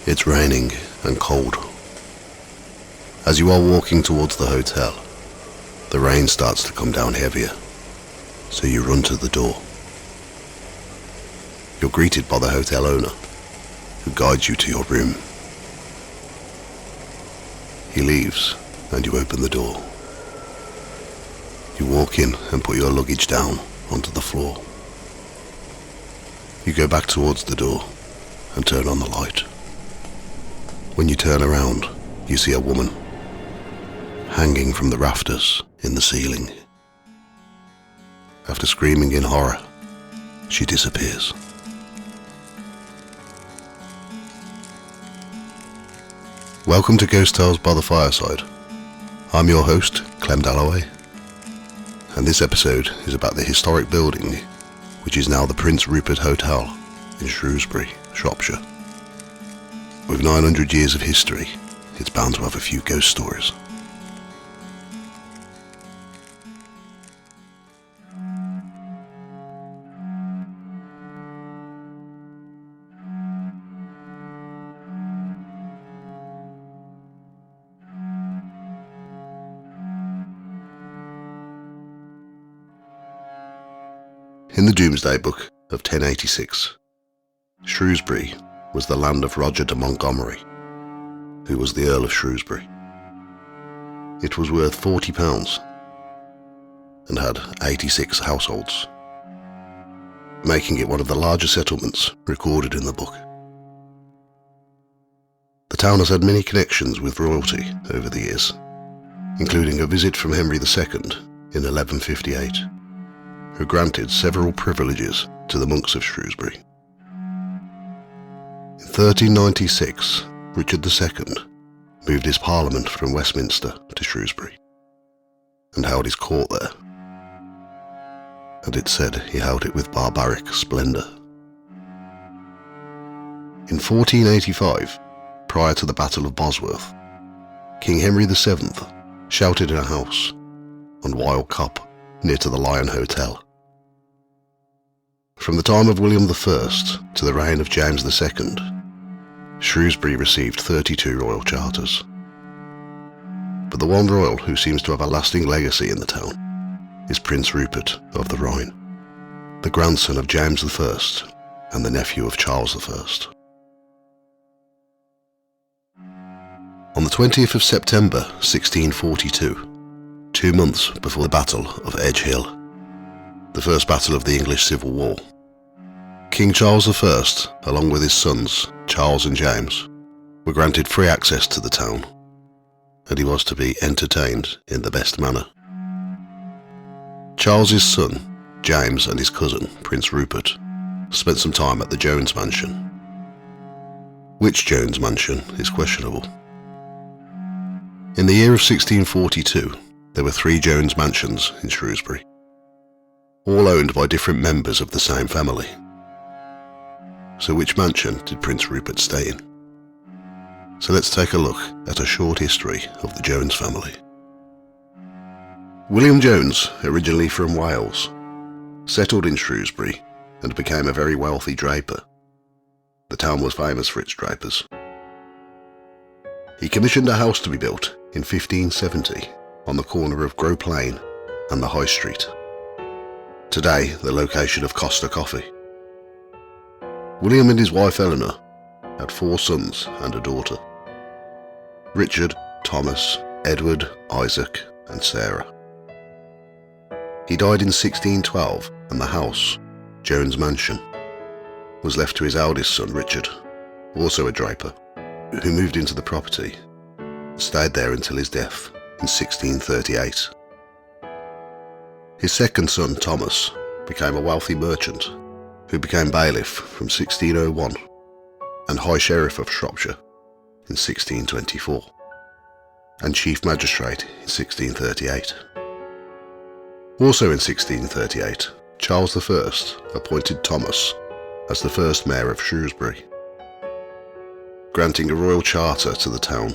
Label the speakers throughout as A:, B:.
A: It's raining and cold. As you are walking towards the hotel, the rain starts to come down heavier, so you run to the door. You're greeted by the hotel owner, who guides you to your room. He leaves, and you open the door. You walk in and put your luggage down onto the floor. You go back towards the door and turn on the light. When you turn around, you see a woman hanging from the rafters in the ceiling. After screaming in horror, she disappears. Welcome to Ghost Tales by the Fireside. I'm your host, Clem Dalloway, and this episode is about the historic building which is now the Prince Rupert Hotel in Shrewsbury, Shropshire. With 900 years of history, it's bound to have a few ghost stories. In the Domesday Book of 1086, Shrewsbury was the land of Roger de Montgomery, who was the Earl of Shrewsbury. It was worth £40 and had 86 households, making it one of the largest settlements recorded in the book. The town has had many connections with royalty over the years, including a visit from Henry II in 1158, who granted several privileges to the monks of Shrewsbury. In 1396, Richard II moved his parliament from Westminster to Shrewsbury and held his court there, and it's said he held it with barbaric splendour. In 1485, prior to the Battle of Bosworth, King Henry VII shouted in a house on Wild Cop near to the Lion Hotel. From the time of William I to the reign of James II, Shrewsbury received 32 royal charters. But the one royal who seems to have a lasting legacy in the town is Prince Rupert of the Rhine, the grandson of James I and the nephew of Charles I. On the 20th of September 1642, 2 months before the Battle of Edge Hill, the first battle of the English Civil War, King Charles I, along with his sons Charles and James, were granted free access to the town, and he was to be entertained in the best manner. Charles's son, James, and his cousin, Prince Rupert, spent some time at the Jones Mansion. Which Jones Mansion is questionable. In the year of 1642, there were 3 Jones Mansions in Shrewsbury, all owned by different members of the same family. So which mansion did Prince Rupert stay in? So let's take a look at a short history of the Jones family. William Jones, originally from Wales, settled in Shrewsbury and became a very wealthy draper. The town was famous for its drapers. He commissioned a house to be built in 1570 on the corner of Grove Lane and the High Street, today the location of Costa Coffee. William and his wife Eleanor had 4 sons and a daughter: Richard, Thomas, Edward, Isaac, and Sarah. He died in 1612, and the house, Jones Mansion, was left to his eldest son Richard, also a draper, who moved into the property and stayed there until his death in 1638. His second son Thomas became a wealthy merchant who became bailiff from 1601 and High Sheriff of Shropshire in 1624 and Chief Magistrate in 1638. Also in 1638, Charles I appointed Thomas as the first mayor of Shrewsbury, granting a royal charter to the town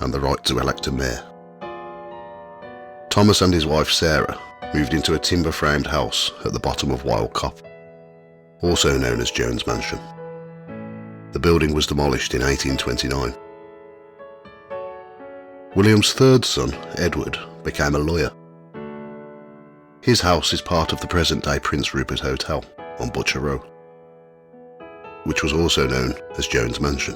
A: and the right to elect a mayor. Thomas and his wife Sarah moved into a timber-framed house at the bottom of Wild Cop, also known as Jones Mansion. The building was demolished in 1829. William's third son, Edward, became a lawyer. His house is part of the present-day Prince Rupert Hotel on Butcher Row, which was also known as Jones Mansion.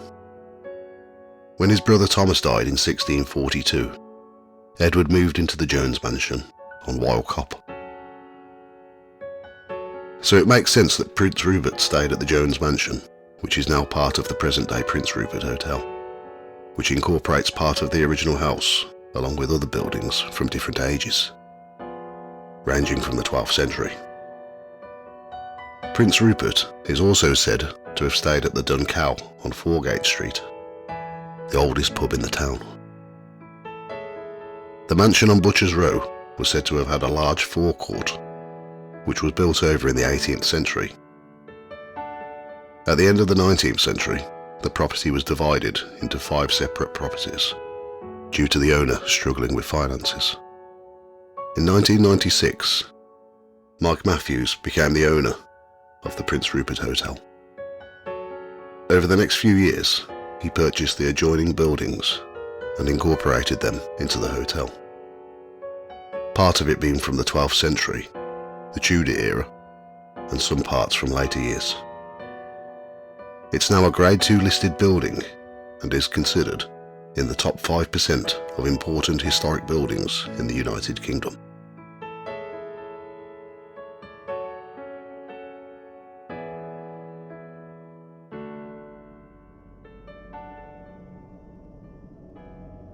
A: When his brother Thomas died in 1642, Edward moved into the Jones Mansion on Wild Cop. So it makes sense that Prince Rupert stayed at the Jones Mansion, which is now part of the present-day Prince Rupert Hotel, which incorporates part of the original house along with other buildings from different ages, ranging from the 12th century. Prince Rupert is also said to have stayed at the Dun Cow on Foregate Street, the oldest pub in the town. The mansion on Butcher's Row was said to have had a large forecourt, which was built over in the 18th century. At the end of the 19th century, the property was divided into 5 separate properties due to the owner struggling with finances. In 1996, Mike Matthews became the owner of the Prince Rupert Hotel. Over the next few years, he purchased the adjoining buildings and incorporated them into the hotel. Part of it being from the 12th century, the Tudor era, and some parts from later years. It's now a Grade 2 listed building and is considered in the top 5% of important historic buildings in the United Kingdom.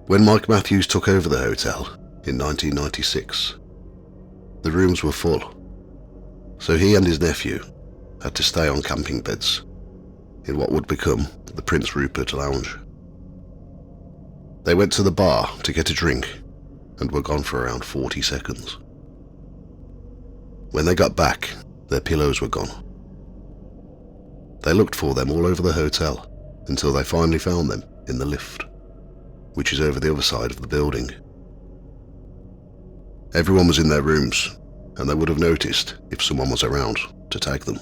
A: When Mike Matthews took over the hotel in 1996, the rooms were full, so he and his nephew had to stay on camping beds in what would become the Prince Rupert Lounge. They went to the bar to get a drink and were gone for around 40 seconds. When they got back, their pillows were gone. They looked for them all over the hotel until they finally found them in the lift, which is over the other side of the building. Everyone was in their rooms, and they would have noticed if someone was around to take them.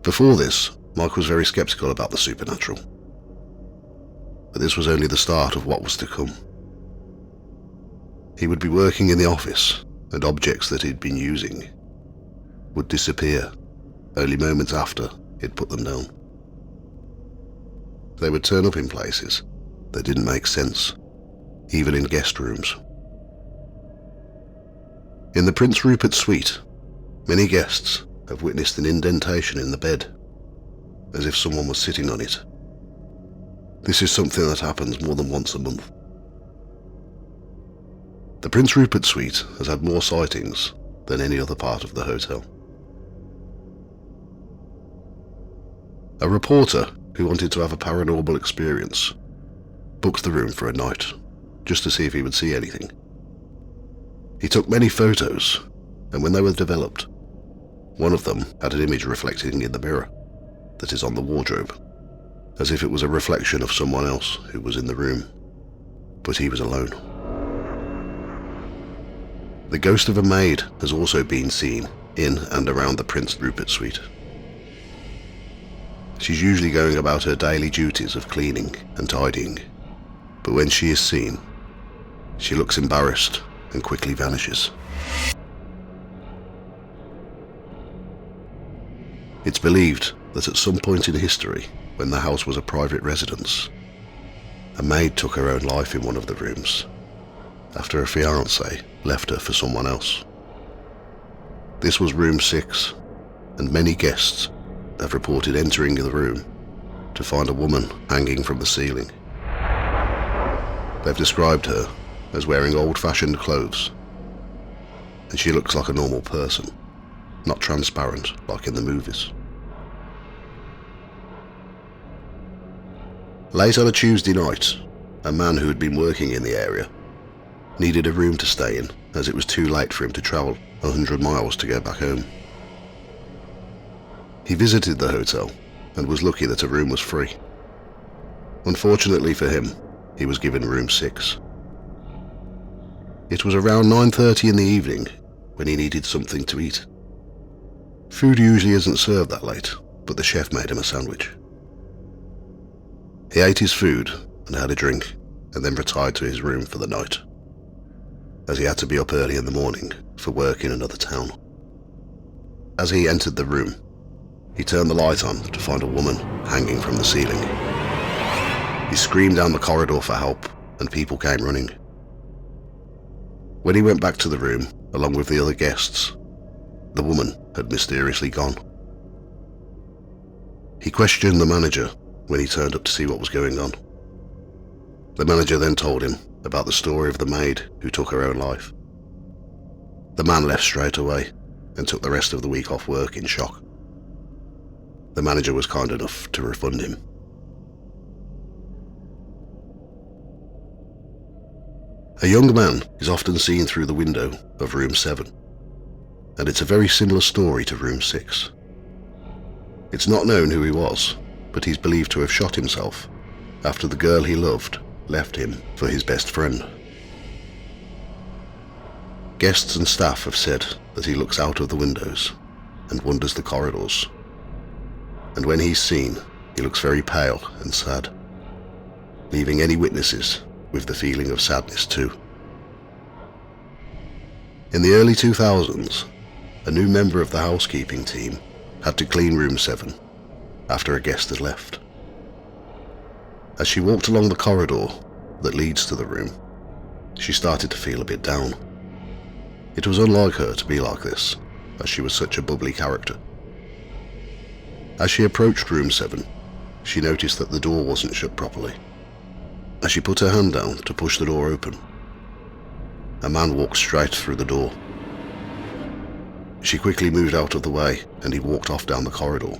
A: Before this, Mike was very skeptical about the supernatural, but this was only the start of what was to come. He would be working in the office, and objects that he'd been using would disappear only moments after he'd put them down. They would turn up in places that didn't make sense, even in guest rooms. In the Prince Rupert suite, many guests have witnessed an indentation in the bed, as if someone was sitting on it. This is something that happens more than once a month. The Prince Rupert suite has had more sightings than any other part of the hotel. A reporter who wanted to have a paranormal experience booked the room for a night, just to see if he would see anything. He took many photos, and when they were developed, one of them had an image reflecting in the mirror that is on the wardrobe, as if it was a reflection of someone else who was in the room, but he was alone. The ghost of a maid has also been seen in and around the Prince Rupert suite. She's usually going about her daily duties of cleaning and tidying, but when she is seen, she looks embarrassed and quickly vanishes. It's believed that at some point in history, when the house was a private residence, a maid took her own life in one of the rooms after her fiancé left her for someone else. This was room 6, and many guests have reported entering the room to find a woman hanging from the ceiling. They've described her as wearing old-fashioned clothes, and she looks like a normal person, not transparent like in the movies. Late on a Tuesday night, a man who had been working in the area needed a room to stay in, as it was too late for him to travel 100 miles to go back home. He visited the hotel and was lucky that a room was free. Unfortunately for him, he was given room 6. It was around 9:30 in the evening when he needed something to eat. Food usually isn't served that late, but the chef made him a sandwich. He ate his food and had a drink, and then retired to his room for the night, as he had to be up early in the morning for work in another town. As he entered the room, he turned the light on to find a woman hanging from the ceiling. He screamed down the corridor for help, and people came running. When he went back to the room, along with the other guests, the woman had mysteriously gone. He questioned the manager when he turned up to see what was going on. The manager then told him about the story of the maid who took her own life. The man left straight away and took the rest of the week off work in shock. The manager was kind enough to refund him. A young man is often seen through the window of room 7, and it's a very similar story to room 6. It's not known who he was, but he's believed to have shot himself after the girl he loved left him for his best friend. Guests and staff have said that he looks out of the windows and wanders the corridors, and when he's seen, he looks very pale and sad, leaving any witnesses with the feeling of sadness too. In the early 2000s, a new member of the housekeeping team had to clean room 7 after a guest had left. As she walked along the corridor that leads to the room, she started to feel a bit down. It was unlike her to be like this, as she was such a bubbly character. As she approached room 7, she noticed that the door wasn't shut properly. As she put her hand down to push the door open, a man walked straight through the door. She quickly moved out of the way and he walked off down the corridor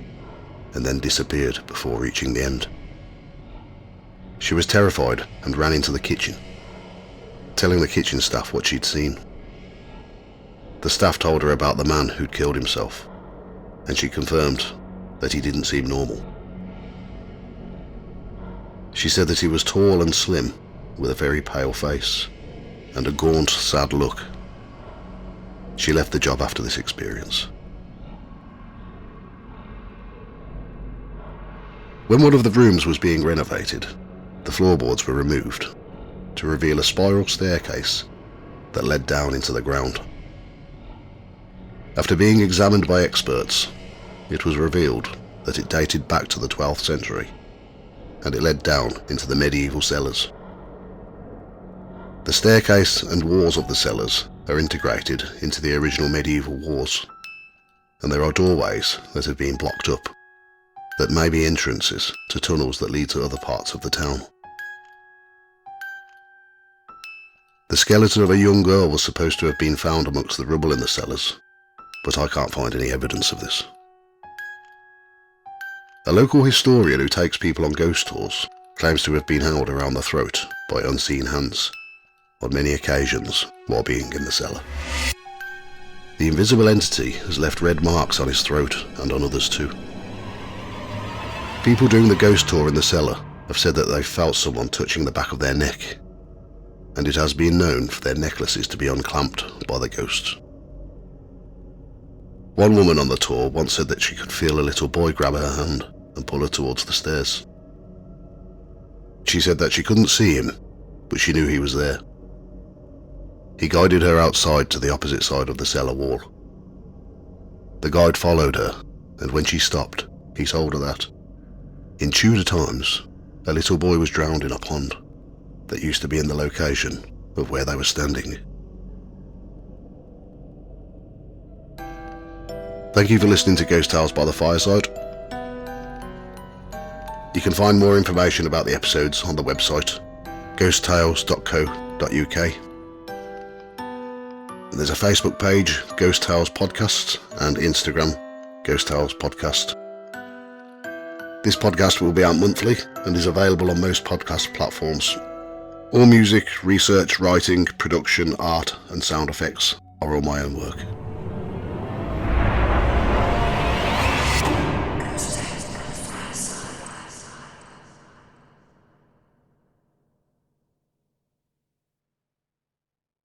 A: and then disappeared before reaching the end. She was terrified and ran into the kitchen, telling the kitchen staff what she'd seen. The staff told her about the man who'd killed himself, and she confirmed that he didn't seem normal. She said that he was tall and slim, with a very pale face, and a gaunt, sad look. She left the job after this experience. When one of the rooms was being renovated, the floorboards were removed to reveal a spiral staircase that led down into the ground. After being examined by experts, it was revealed that it dated back to the 12th century, and it led down into the medieval cellars. The staircase and walls of the cellars are integrated into the original medieval walls, and there are doorways that have been blocked up that may be entrances to tunnels that lead to other parts of the town. The skeleton of a young girl was supposed to have been found amongst the rubble in the cellars, but I can't find any evidence of this. A local historian who takes people on ghost tours claims to have been held around the throat by unseen hands on many occasions while being in the cellar. The invisible entity has left red marks on his throat and on others too. People doing the ghost tour in the cellar have said that they've felt someone touching the back of their neck, and it has been known for their necklaces to be unclamped by the ghost. One woman on the tour once said that she could feel a little boy grab her hand and pull her towards the stairs. She said that she couldn't see him, but she knew he was there. He guided her outside to the opposite side of the cellar wall. The guide followed her, and when she stopped, he told her that, in Tudor times, a little boy was drowned in a pond that used to be in the location of where they were standing. Thank you for listening to Ghost Tales by the Fireside. You can find more information about the episodes on the website ghosttales.co.uk. There's a Facebook page, Ghost Tales Podcast, and Instagram, Ghost Tales Podcast. This podcast will be out monthly and is available on most podcast platforms. All music, research, writing, production, art, and sound effects are all my own work.